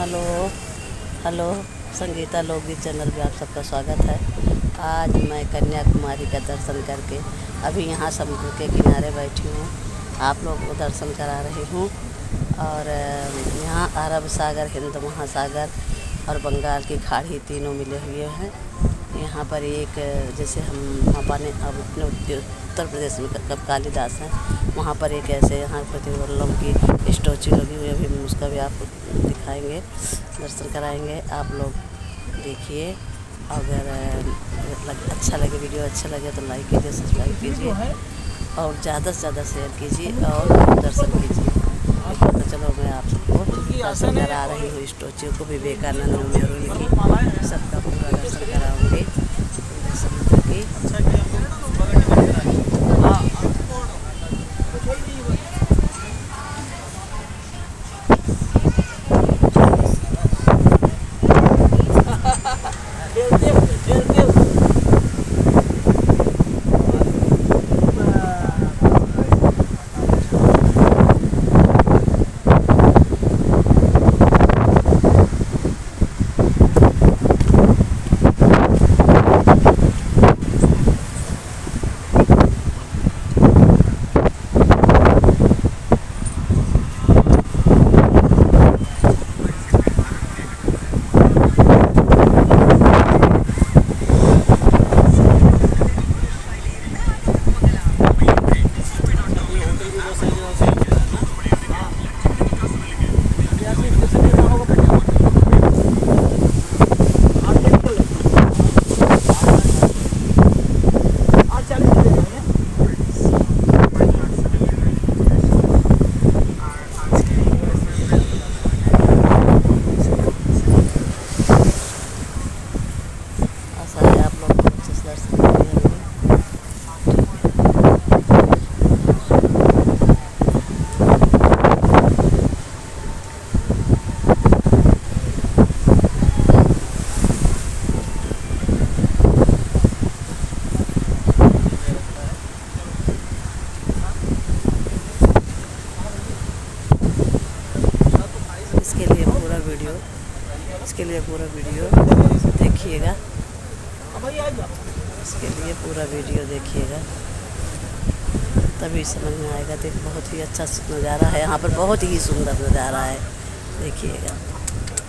Hello hello Sangeeta लोकगीत channel पे आप सबका स्वागत है। आज मैं कन्याकुमारी का दर्शन करके अभी यहाँ समुद्र के किनारे बैठी हूँ, आप लोग को दर्शन करा रही हूँ। और यहाँ अरब सागर, हिंद महासागर और बंगाल की खाड़ी तीनों मिले हुए हैं। यहाँ पर एक जैसे हम अपने उत्तर प्रदेश में कब कालिदास हैं, वहाँ पर एक ऐसे यहाँ प्रतिवल्लभ की स्टैचू लगी हुई है। अभी उसका भी आपको दिखाएंगे, दर्शन कराएंगे। आप लोग देखिए। अगर अच्छा लगे, वीडियो अच्छा लगे तो लाइक कीजिए, सब्सक्राइब कीजिए और ज़्यादा से ज़्यादा शेयर कीजिए और दर्शन कीजिए। तो चलो मैं आप सबको दर्शन करा रही हूँ। स्टैचू को विवेकानंद मेमोरियल की सबका पूरा दर्शन कराऊँगी। समुद्र की आशा है आप लोग को अच्छे से दर्शन करेंगे। इसके लिए पूरा वीडियो देखिएगा। इसके लिए पूरा वीडियो देखिएगा, तभी समझ में आएगा। देख, बहुत ही अच्छा नज़ारा है यहाँ पर, बहुत ही सुंदर नज़ारा है, देखिएगा।